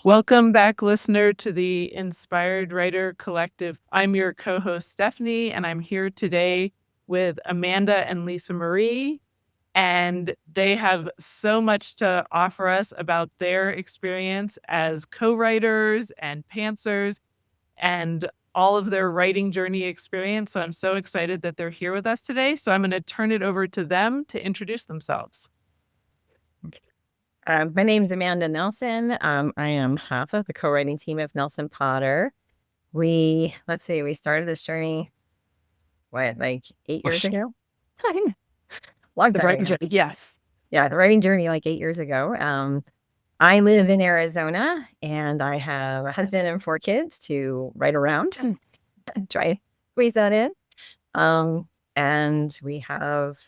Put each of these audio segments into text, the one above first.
Welcome back, listener, to the Inspired Writer Collective. I'm your co-host, Stephanie, and I'm here today with Amanda and Lisa Marie. And they have so much to offer us about their experience as co-writers and pantsers and all of their writing journey experience. So I'm so excited that they're here with us today. So I'm going to turn it over to them to introduce themselves. My name's Amanda Nelson. I am half of the co-writing team of Nelson Potter. We started this journey, like 8 years ago? Long The time writing ago. journey, yes. Yeah, the writing journey like 8 years ago. I live in Arizona and I have a husband and 4 kids to write around and try to squeeze that in. And we have,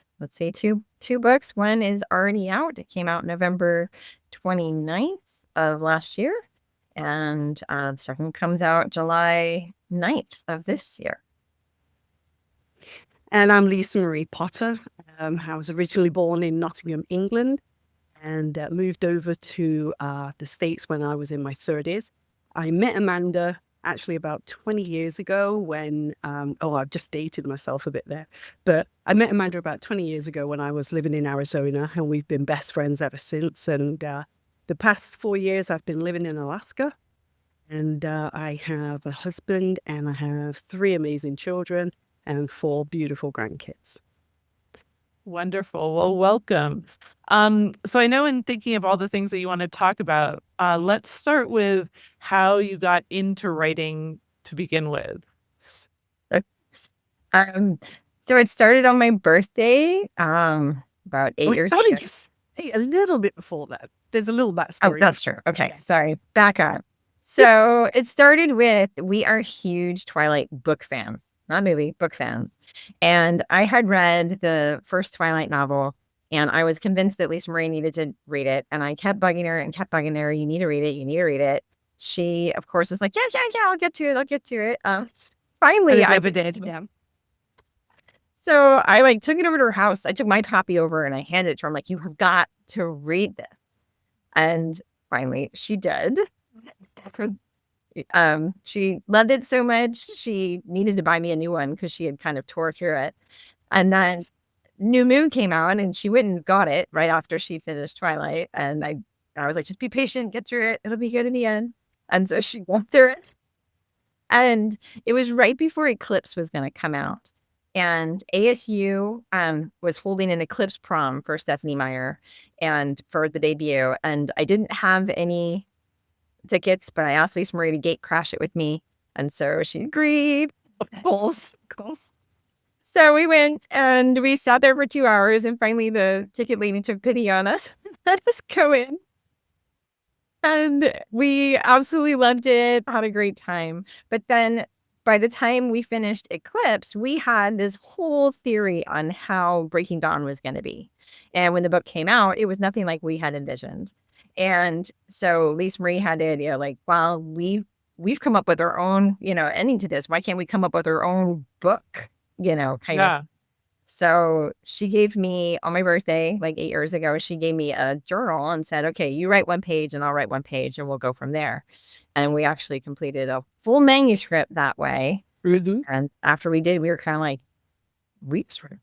two books. One is already out. It came out November 29th of last year. And the second comes out July 9th of this year. And I'm Lisa Marie Potter. I was originally born in Nottingham, England, and moved over to the States when I was in my 30s. I met Amanda actually about 20 years ago when, I've just dated myself a bit there. But I met Amanda about 20 years ago when I was living in Arizona, and we've been best friends ever since. And the past 4 years, I've been living in Alaska. And I have a husband and I have 3 amazing children and 4 beautiful grandkids. Wonderful. Well, welcome. So I know in thinking of all the things that you want to talk about, let's start with how you got into writing to begin with. So it started on my birthday, about 8 years ago. A little bit before that. There's a little backstory. Oh, that's true. Okay, yes. Sorry. Back up. So it started with, we are huge Twilight book fans. Not movie, book fans. And I had read the first Twilight novel, and I was convinced that Lisa Marie needed to read it. And I kept bugging her and kept bugging her. You need to read it. You need to read it. She, of course, was like, yeah, I'll get to it. Finally, I never did. Yeah. So I took it over to her house. I took my copy over and I handed it to her. I'm like, you have got to read this. And finally, she did. She loved it so much, she needed to buy me a new one because she had kind of tore through it. And then New Moon came out and she went and got it right after she finished Twilight. And I was like, just be patient, get through it. It'll be good in the end. And so she went through it. And it was right before Eclipse was going to come out. And ASU was holding an Eclipse prom for Stephanie Meyer and for the debut. And I didn't have any tickets, but I asked Lisa Marie to gate crash it with me. And so she agreed. Of course. So we went and we sat there for 2 hours. And finally, the ticket lady took pity on us. Let us go in. And we absolutely loved it, had a great time. But then by the time we finished Eclipse, we had this whole theory on how Breaking Dawn was going to be. And when the book came out, it was nothing like we had envisioned. And so Lisa Marie had the idea, well, we've come up with our own, ending to this. Why can't we come up with our own book, kind of? So she gave me, on my birthday, 8 years ago, she gave me a journal and said, okay, you write 1 page and I'll write 1 page and we'll go from there. And we actually completed a full manuscript that way. Mm-hmm. And after we did, we were kind of like, we just wrote.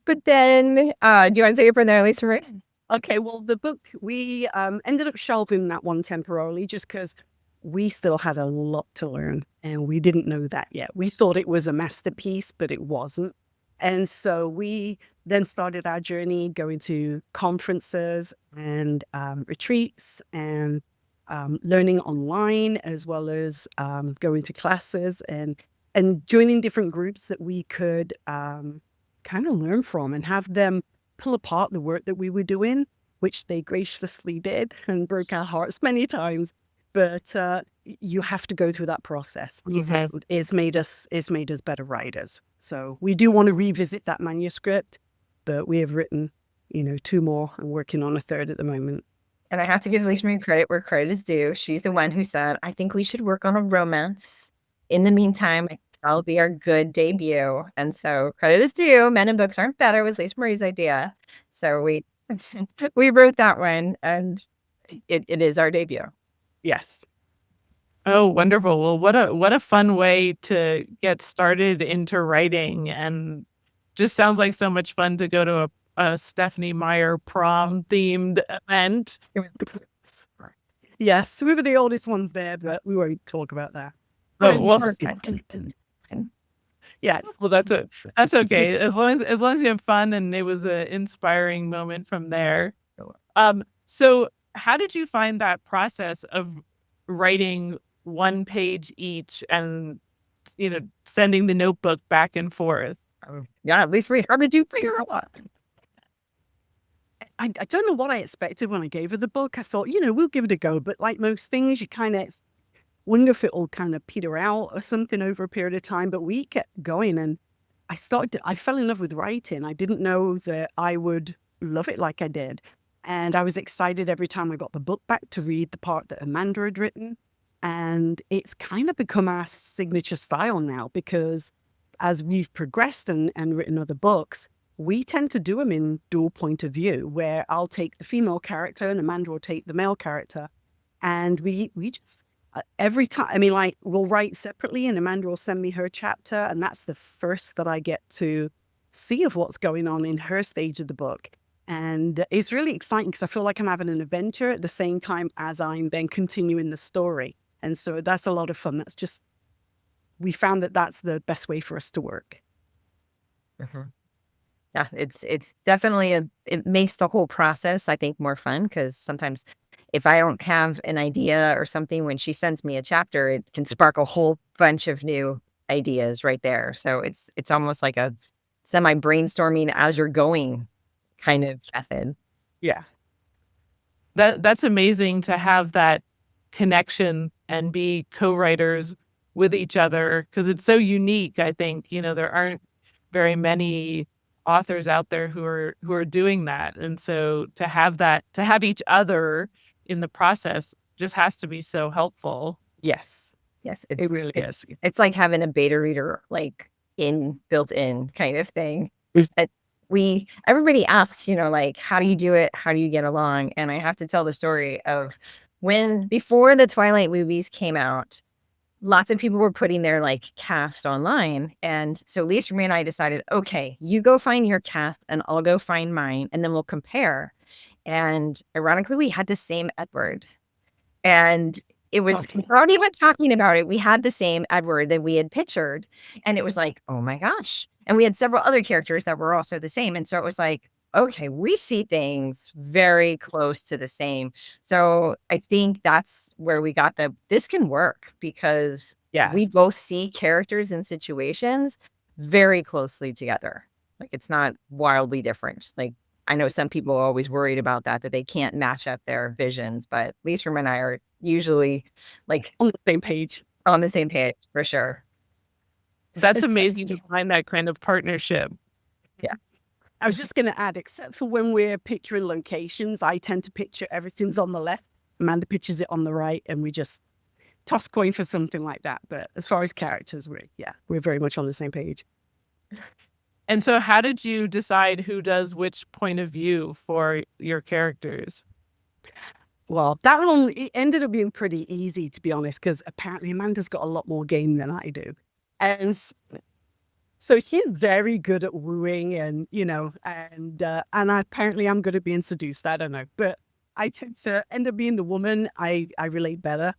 But then, do you want to take it from there, Lisa Marie? Okay, well, the book, we ended up shelving that one temporarily just because we still had a lot to learn and we didn't know that yet. We thought it was a masterpiece, but it wasn't. And so we then started our journey going to conferences and retreats and learning online, as well as going to classes and joining different groups that we could kind of learn from and have them pull apart the work that we were doing, which they graciously did and broke our hearts many times. But you have to go through that process. Mm-hmm. It's made us better writers. So we do want to revisit that manuscript, but we have written, 2 more and working on a 3rd at the moment. And I have to give Lisa Marie credit where credit is due. She's the one who said, I think we should work on a romance. In the meantime, that'll be our good debut. And so credit is due. Men and Books Aren't Better was Lisa Marie's idea. So we wrote that one. And it is our debut. Yes. Oh, wonderful. Well, what a fun way to get started into writing, and just sounds like so much fun to go to a Stephanie Meyer prom themed event. Yes, we were the oldest ones there, but we won't talk about that. Oh, well, Yes. well, that's okay. As long as you have fun and it was an inspiring moment from there. So how did you find that process of writing one page each and sending the notebook back and forth? Yeah, at least how did you figure out what? I don't know what I expected when I gave her the book. I thought, we'll give it a go. But like most things, you kind of wonder if it'll kind of peter out or something over a period of time. But we kept going, and I fell in love with writing. I didn't know that I would love it like I did. And I was excited every time I got the book back to read the part that Amanda had written. And it's kind of become our signature style now, because as we've progressed and written other books, we tend to do them in dual point of view, where I'll take the female character and Amanda will take the male character. And we just, every time, I mean, like, we'll write separately and Amanda will send me her chapter. And that's the first that I get to see of what's going on in her stage of the book. And it's really exciting because I feel like I'm having an adventure at the same time as I'm then continuing the story. And so that's a lot of fun. We found that that's the best way for us to work. Yeah, it's definitely it makes the whole process, I think, more fun, because sometimes if I don't have an idea or something, when she sends me a chapter, it can spark a whole bunch of new ideas right there. So it's almost like a semi brainstorming as you're going kind of method. Yeah. That's amazing to have that connection and be co-writers with each other, because it's so unique. I think, there aren't very many authors out there who are doing that. And so to have each other in the process just has to be so helpful. Yes. Yes, It really is. It's like having a beta reader, like built in kind of thing. Everybody asks, like, how do you do it? How do you get along? And I have to tell the story of before the Twilight movies came out, lots of people were putting their like cast online. And so Lisa Marie and I decided, okay, you go find your cast and I'll go find mine, and then we'll compare. And ironically, we had the same Edward. And it was, we weren't even talking about it. We had the same Edward that we had pictured. And it was like, oh my gosh. And we had several other characters that were also the same. And so it was like, okay, we see things very close to the same. So I think that's where we got this can work, because we both see characters and situations very closely together. Like, it's not wildly different. Like, I know some people are always worried about that they can't match up their visions, but Lisa and I are usually like on the same page. On the same page, for sure. That's amazing to find that kind of partnership. Yeah. I was just going to add, except for when we're picturing locations, I tend to picture everything's on the left. Amanda pictures it on the right, and we just toss coin for something like that. But as far as characters, we're very much on the same page. And so how did you decide who does which point of view for your characters? Well, that one, it ended up being pretty easy, to be honest, because apparently Amanda's got a lot more game than I do. And so she's very good at wooing and apparently I'm good at being seduced. I don't know. But I tend to end up being the woman. I relate better.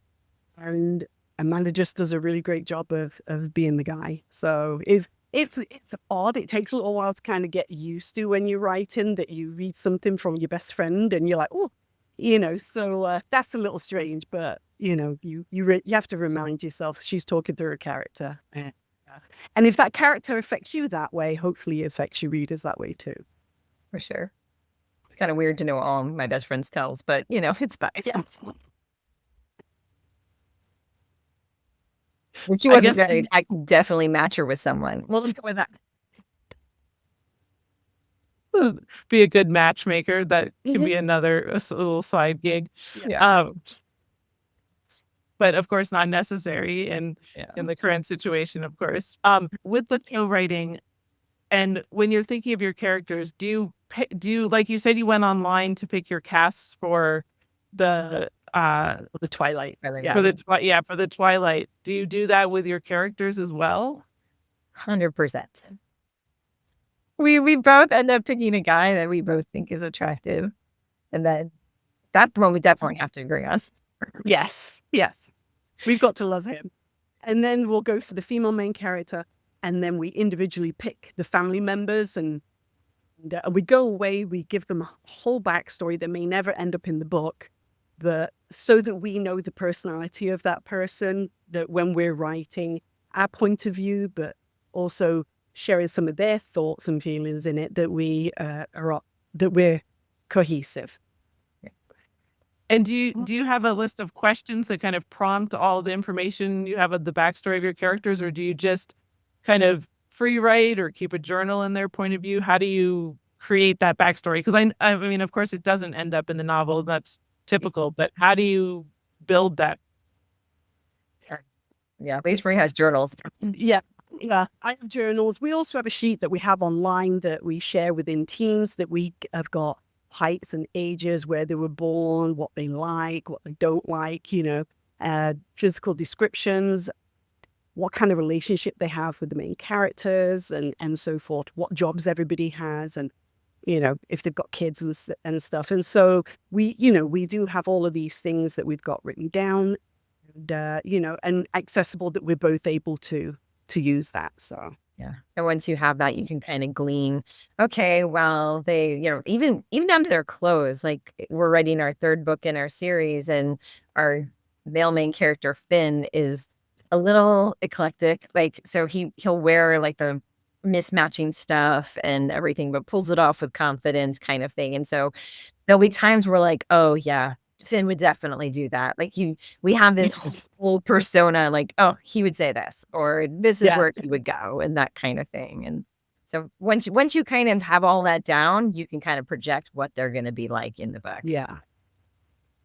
And Amanda just does a really great job of being the guy. So it's odd. It takes a little while to kind of get used to when you're writing, that you read something from your best friend and you're like, oh, so that's a little strange, but you have to remind yourself she's talking through a character. And if that character affects you that way, hopefully it affects your readers that way too. For sure. It's kind of weird to know all my best friend's tells, but it's fine. Yeah. If she wasn't married, I could definitely match her with someone. Well, let's go with that. Be a good matchmaker. That can be another little side gig. Yeah. But of course not necessary in the current situation, of course. With the co-writing, and when you're thinking of your characters, do you like you said you went online to pick your casts for the The Twilight. Yeah. for the Twilight. Do you do that with your characters as well? 100%. We both end up picking a guy that we both think is attractive. And then that's the one we definitely have to agree on. Yes. Yes. We've got to love him. And then we'll go for the female main character. And then we individually pick the family members and we go away, we give them a whole backstory that may never end up in the book, but so that we know the personality of that person, that when we're writing our point of view, but also sharing some of their thoughts and feelings in it, that we're cohesive. And do you have a list of questions that kind of prompt all the information you have of the backstory of your characters, or do you just kind of free write or keep a journal in their point of view? How do you create that backstory? Because I mean, of course, it doesn't end up in the novel. That's typical. But how do you build that? Yeah, at least Free has journals. Yeah. Yeah, I have journals. We also have a sheet that we have online that we share within teams, that we have got heights and ages, where they were born, what they like, what they don't like, physical descriptions, what kind of relationship they have with the main characters and so forth, what jobs everybody has, and, if they've got kids and stuff. And so we do have all of these things that we've got written down and, and accessible, that we're both able to use that. So yeah. And once you have that, you can kind of glean, okay, well, they, even down to their clothes, like we're writing our third book in our series, and our male main character, Finn, is a little eclectic. Like, so he'll wear like the mismatching stuff and everything, but pulls it off with confidence, kind of thing. And so there'll be times where like, oh yeah, Finn would definitely do that. Like we have this whole persona, like, oh, he would say this, or this is where he would go, and that kind of thing. And so once you kind of have all that down, you can kind of project what they're going to be like in the book. Yeah.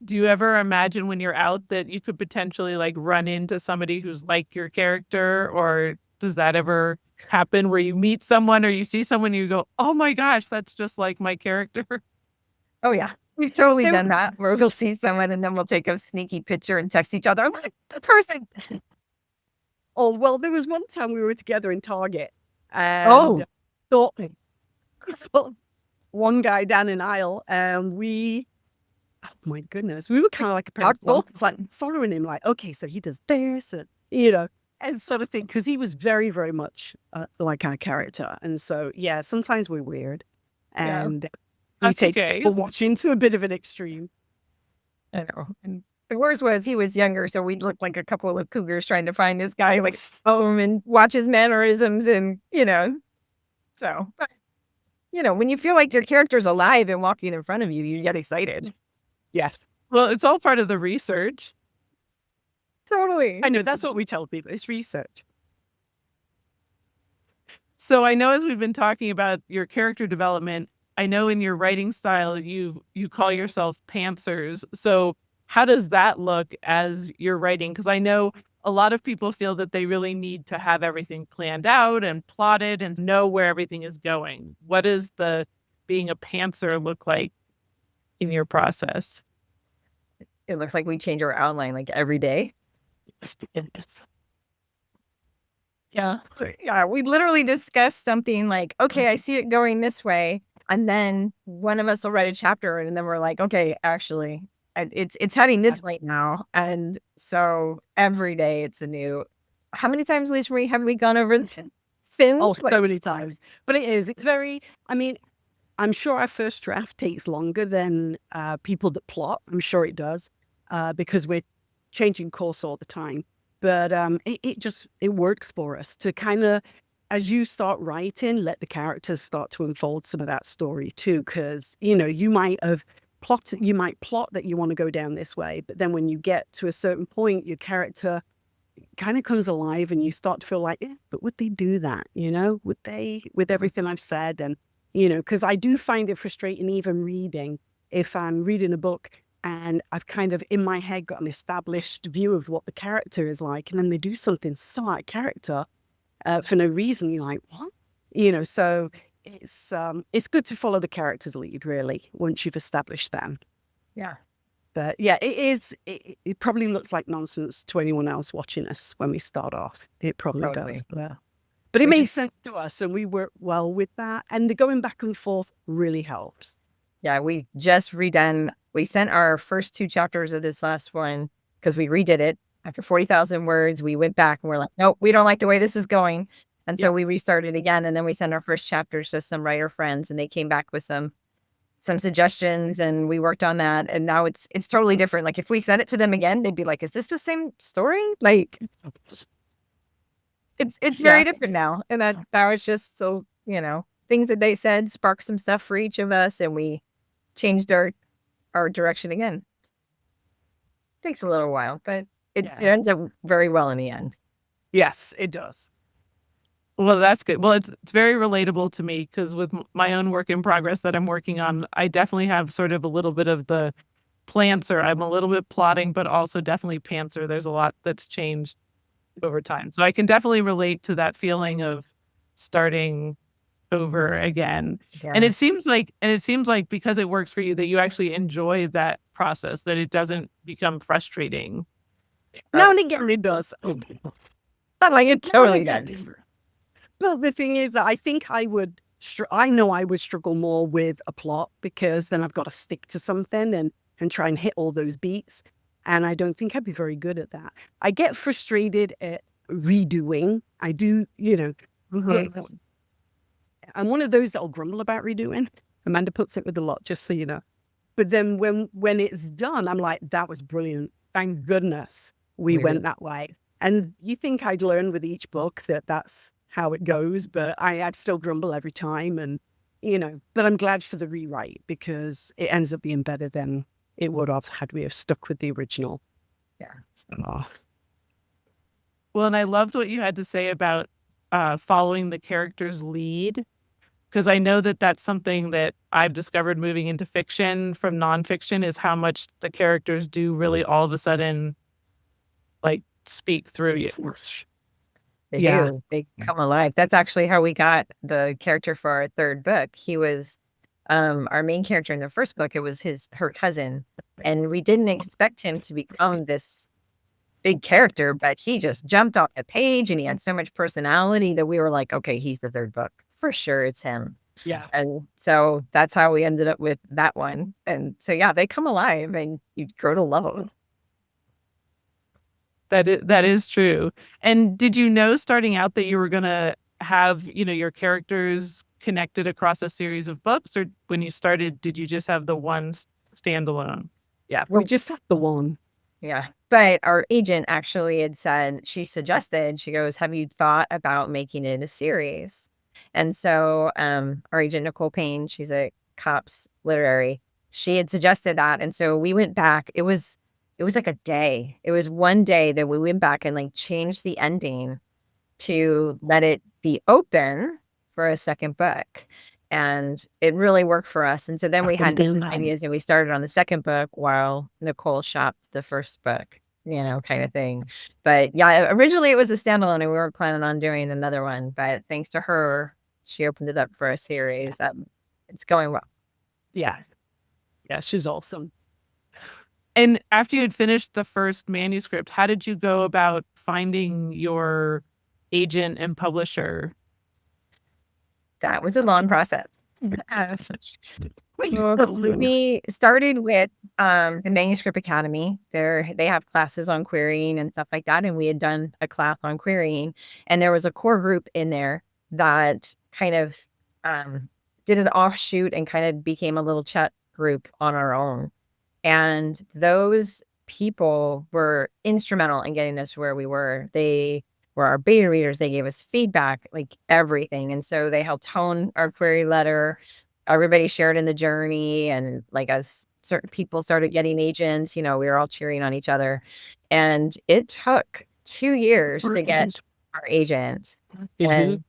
Do you ever imagine when you're out that you could potentially like run into somebody who's like your character, or does that ever happen where you meet someone or you see someone and you go, oh my gosh, that's just like my character? Oh yeah. We've totally done that, where we'll see someone and then we'll take a sneaky picture and text each other. I'm like, the person. Oh, well, there was one time we were together in Target and thought one guy down an aisle, and oh my goodness, we were kind of like a pair of dogs, like following him, like, okay, so he does this, and, and sort of thing, because he was very, very much like our character. And so, yeah, sometimes we're weird. And we take watching to a bit of an extreme. I know. And the worst was he was younger, so we looked like a couple of cougars trying to find this guy, like, home and watch his mannerisms, and, so, but, when you feel like your character's alive and walking in front of you, you get excited. Yes. Well, it's all part of the research. Totally. I know, that's what we tell people. It's research. So I know, as we've been talking about your character development, I know in your writing style, you call yourself pantsers. So how does that look as you're writing? Because I know a lot of people feel that they really need to have everything planned out and plotted and know where everything is going. What does being a pantser look like in your process? It looks like we change our outline like every day. Yeah. Yeah. We literally discuss something like, okay, I see it going this way. And then one of us will write a chapter, and then we're like, okay, actually, it's heading this way now. And so every day it's a new. How many times, Lisa Marie, have we gone over the Finn? Oh, so many times. But it's very, I mean, I'm sure our first draft takes longer than people that plot. I'm sure it does, because we're changing course all the time. But it works for us to kind of, as you start writing, let the characters start to unfold some of that story too. Because, you might plot that you want to go down this way, but then when you get to a certain point, your character kind of comes alive and you start to feel like, yeah, but would they do that? Would they, with everything I've said? And, because I do find it frustrating even reading, if I'm reading a book and I've kind of in my head got an established view of what the character is like, and then they do something so out of character for no reason. You're like, what? So it's good to follow the character's lead, really, once you've established them. Yeah. But yeah, it is. It probably looks like nonsense to anyone else watching us when we start off. It probably does. Totally. But it We made just, sense to us, and we worked well with that. And the going back and forth really helps. yeah, we just redone. We sent our first 2 chapters of this last one because we redid it after 40,000 words. We went back and we're like, nope, we don't like the way this is going. And so Yep. we restarted again. And then we sent our first chapters to some writer friends and they came back with some suggestions and we worked on that. And now it's totally different. Like if we sent it to them again, they'd be like, is this the same story? Like it's very different now. And that was just so, things that they said sparked some stuff for each of us and we changed our direction again. Takes a little while, but it ends up very well in the end. Yes, it does. Well, that's good. Well, it's very relatable to me because with my own work in progress that I'm working on, I definitely have sort of a little bit of the plantser. I'm a little bit plotting, but also definitely pantser. There's a lot that's changed over time. So I can definitely relate to that feeling of starting over again. And Yeah. it seems like because it works for you that you actually enjoy that process, that it doesn't become frustrating. Now and again, it does. Not like it totally does. Well, the thing is, I think I know I would struggle more with a plot because then I've got to stick to something and try and hit all those beats. And I don't think I'd be very good at that. I get frustrated at redoing. I do, I'm one of those that'll grumble about redoing. Amanda puts it with a lot, just so you know. But then when it's done, I'm like, that was brilliant. Thank goodness we went that way. And you think I'd learn with each book that that's how it goes, but I'd still grumble every time. And, but I'm glad for the rewrite because it ends up being better than it would have had we have stuck with the original. Yeah. Well, and I loved what you had to say about following the character's lead, because I know that that's something that I've discovered moving into fiction from nonfiction is how much the characters do really all of a sudden like speak through you. They do. They come alive. That's actually how we got the character for our third book. He was our main character in the first book. It was her cousin. And we didn't expect him to become this big character, but he just jumped off the page and he had so much personality that we were like, okay, he's the third book. For sure it's him. Yeah. And so that's how we ended up with that one. And so, yeah, they come alive and you grow to love them. That is true. And did you know starting out that you were going to have, your characters connected across a series of books? Or when you started, did you just have the one standalone? Yeah, we just had the one. Yeah. But our agent actually had said, she goes, have you thought about making it a series? And so our agent, Nicole Payne, she's a Cops literary, she had suggested that. And so we went back. It was like a day. It was one day that we went back and like changed the ending to let it be open for a second book. And it really worked for us. And so then we had ideas and we started on the second book while Nicole shopped the first book, kind of thing. But yeah, originally it was a standalone and we weren't planning on doing another one. But thanks to her, she opened it up for a series. It's going well. Yeah. Yeah, she's awesome. And after you had finished the first manuscript, how did you go about finding your agent and publisher? That was a long process. We started with the Manuscript Academy. They have classes on querying and stuff like that. And we had done a class on querying. And there was a core group in there that kind of did an offshoot and kind of became a little chat group on our own. And those people were instrumental in getting us where we were. They were our beta readers. They gave us feedback, like everything. And so they helped hone our query letter. Everybody shared in the journey. And like as certain people started getting agents, we were all cheering on each other. And it took 2 years to get our agent. Mm-hmm. And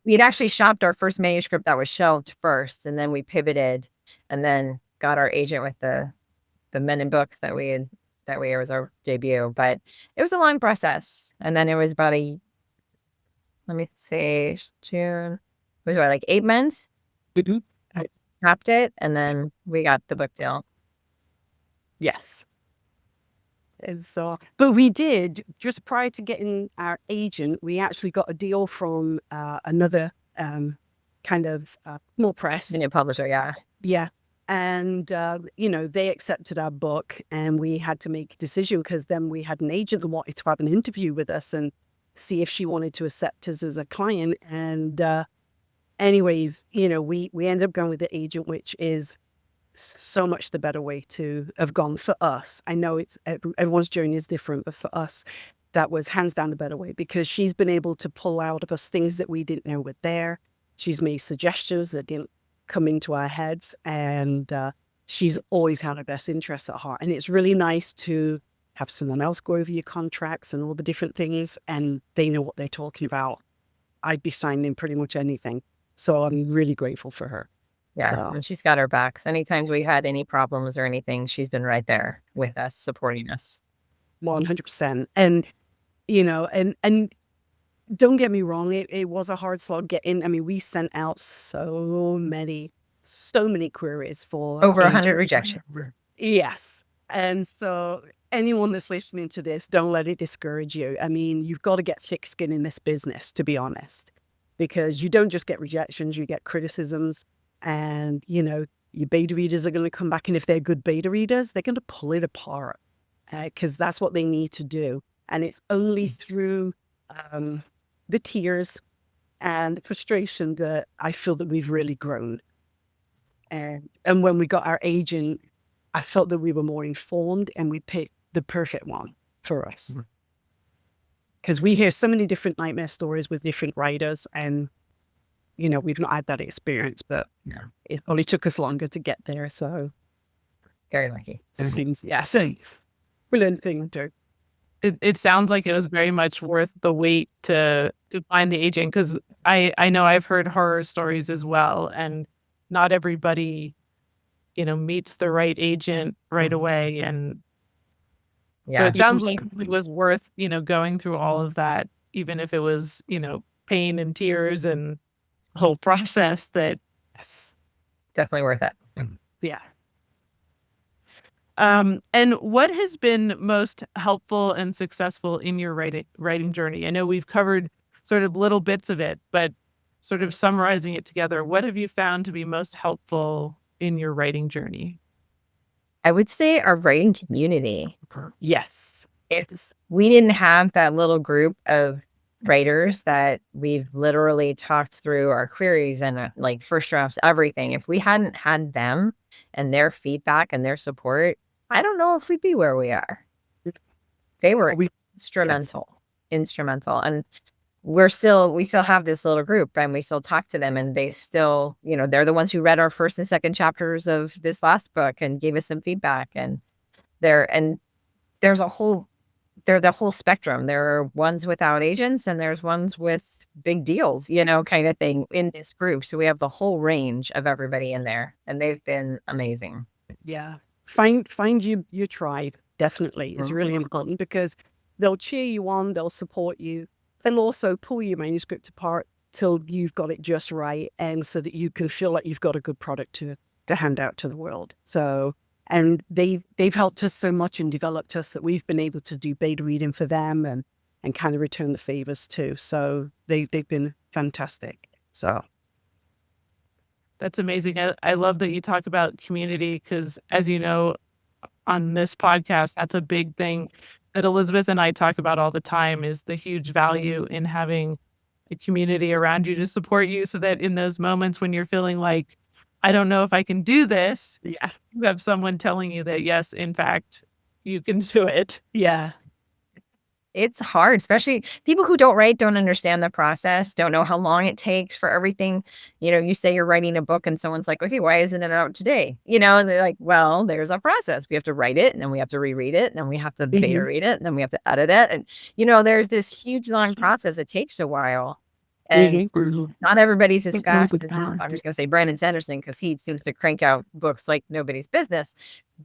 we had actually shopped our first manuscript that was shelved first. And then we pivoted and then got our agent with the Men in Books that was our debut, but it was a long process. And then it was about June. It was about like 8 months. I wrapped it and then we got the book deal. Yes. And so, but we did, just prior to getting our agent, we actually got a deal from another kind of small press. The new publisher, yeah. Yeah. And, they accepted our book, and we had to make a decision because then we had an agent that wanted to have an interview with us and see if she wanted to accept us as a client. And anyways, we ended up going with the agent, which is so much the better way to have gone for us. I know everyone's journey is different, but for us, that was hands down the better way, because she's been able to pull out of us things that we didn't know were there. She's made suggestions that didn't come into our heads, and she's always had our best interests at heart. And it's really nice to have someone else go over your contracts and all the different things, and they know what they're talking about. I'd be signing pretty much anything. So I'm really grateful for her. Yeah, So and she's got our backs. Anytime we had any problems or anything, she's been right there with us, supporting us. 100%. And, and don't get me wrong, it was a hard slog getting. I mean, we sent out so many queries for Over 100 agent. rejections. Yes. And so anyone that's listening to this, don't let it discourage you. I mean, you've got to get thick skin in this business, to be honest, because you don't just get rejections, you get criticisms. And, your beta readers are going to come back. And if they're good beta readers, they're going to pull it apart, because that's what they need to do. And it's only through the tears and the frustration that I feel that we've really grown. And when we got our agent, I felt that we were more informed, and we picked the perfect one for us. Because we hear so many different nightmare stories with different writers, and we've not had that experience, but it only took us longer to get there. So Very lucky. things, so we learned things too. It sounds like it was very much worth the wait to find the agent, because I know I've heard horror stories as well, and not everybody, meets the right agent right away. And so it sounds like it was worth, going through all of that, even if it was, pain and tears and the whole process. That definitely worth it. Yeah. And what has been most helpful and successful in your writing journey? I know we've covered sort of little bits of it, but sort of summarizing it together, what have you found to be most helpful in your writing journey? I would say our writing community. Yes. If we didn't have that little group of writers that we've literally talked through our queries and like first drafts, everything, if we hadn't had them and their feedback and their support, I don't know if we'd be where we are. They were instrumental. And we still have this little group, and we still talk to them, and they still, they're the ones who read our first and second chapters of this last book and gave us some feedback. And they're the whole spectrum. There are ones without agents, and there's ones with big deals, kind of thing in this group. So we have the whole range of everybody in there, and they've been amazing. Yeah. Find your tribe, definitely. It's really important, because they'll cheer you on, they'll support you. They'll also pull your manuscript apart till you've got it just right, and so that you can feel like you've got a good product to hand out to the world. So, and they've helped us so much and developed us that we've been able to do beta reading for them and kind of return the favors too. So they've been fantastic. So That's amazing. I love that you talk about community, because as you know, on this podcast, that's a big thing that Elizabeth and I talk about all the time, is the huge value in having a community around you to support you, so that in those moments when you're feeling like, I don't know if I can do this, you have someone telling you that, yes, in fact, you can do it. Yeah. It's hard, especially people who don't write, don't understand the process, don't know how long it takes for everything. You say you're writing a book and someone's like, okay, why isn't it out today? And they're like, well, there's a process. We have to write it, and then we have to reread it, and then we have to beta read it, and then we have to edit it. And, there's this huge, long process. It takes a while. And not everybody's as fast as, I'm just going to say Brandon Sanderson, because he seems to crank out books like nobody's business.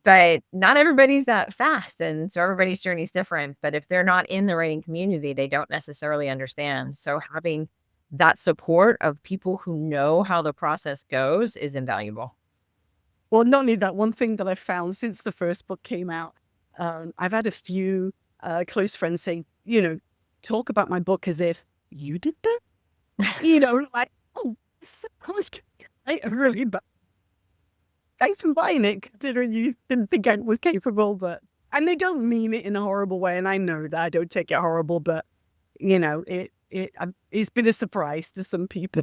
But not everybody's that fast. And so everybody's journey is different. But if they're not in the writing community, they don't necessarily understand. So having that support of people who know how the process goes is invaluable. Well, not only that, one thing that I found since the first book came out, I've had a few close friends say, talk about my book as if you did that. Like, oh, I really bad. Thanks for buying it, considering you didn't think I was capable. And they don't mean it in a horrible way, and I know that I don't take it horrible, but it's been a surprise to some people.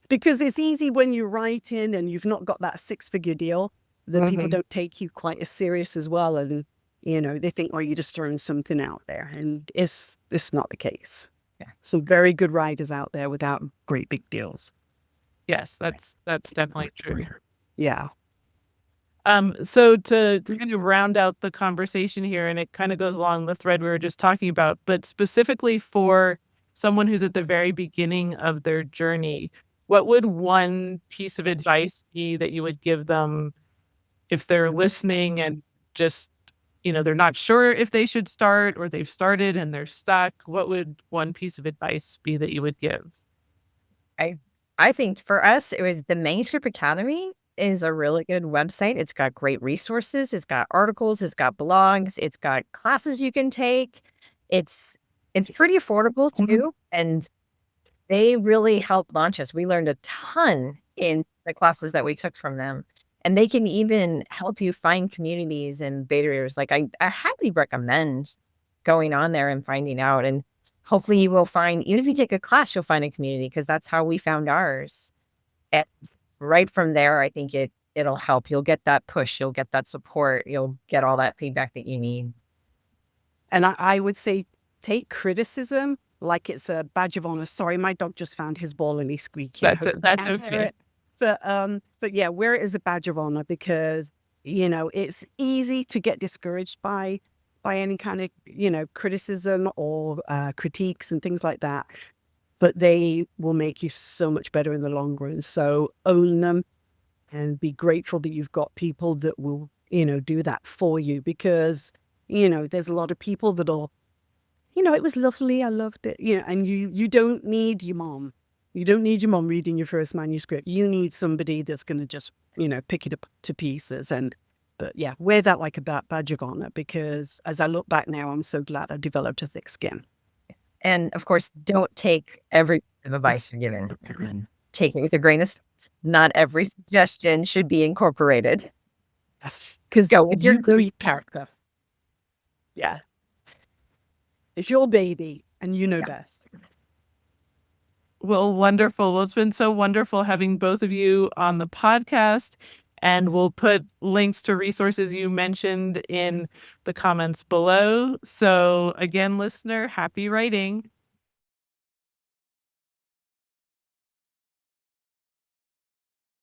Because it's easy when you're writing and you've not got that 6-figure deal that people don't take you quite as serious as well. And, they think, oh, you're just throwing something out there. And it's not the case. Yeah. Some very good writers out there without great big deals. Yes, that's definitely true. Yeah. So to kind of round out the conversation here, and it kind of goes along the thread we were just talking about, but specifically for someone who's at the very beginning of their journey, what would one piece of advice be that you would give them if they're listening and just, they're not sure if they should start, or they've started and they're stuck? What would one piece of advice be that you would give? I think for us, it was the Manuscript Academy is a really good website. It's got great resources. It's got articles. It's got blogs. It's got classes you can take. It's pretty affordable too, and they really helped launch us. We learned a ton in the classes that we took from them, and they can even help you find communities and beta readers. Like I highly recommend going on there and finding out, and hopefully you will find, even if you take a class, you'll find a community, because that's how we found ours. And right from there, I think it'll help. You'll get that push, you'll get that support, you'll get all that feedback that you need. And I would say take criticism like it's a badge of honor. Sorry, my dog just found his ball and he's squeaky. That's okay. But yeah, wear it as a badge of honor, because it's easy to get discouraged by any kind of criticism or critiques and things like that. But they will make you so much better in the long run. So own them and be grateful that you've got people that will do that for you, because there's a lot of people that'll it was lovely, I loved it, and you don't need your mom. You don't need your mom reading your first manuscript. You need somebody that's going to just, pick it up to pieces. But yeah, wear that like a badge of honor, because as I look back now, I'm so glad I developed a thick skin. And of course, don't take every advice you're given. Take it with a grain of salt. Not every suggestion should be incorporated. Yes, because go with your great character. Yeah. It's your baby, and you know best. Well, wonderful. Well, it's been so wonderful having both of you on the podcast, and we'll put links to resources you mentioned in the comments below. So again, listener, happy writing.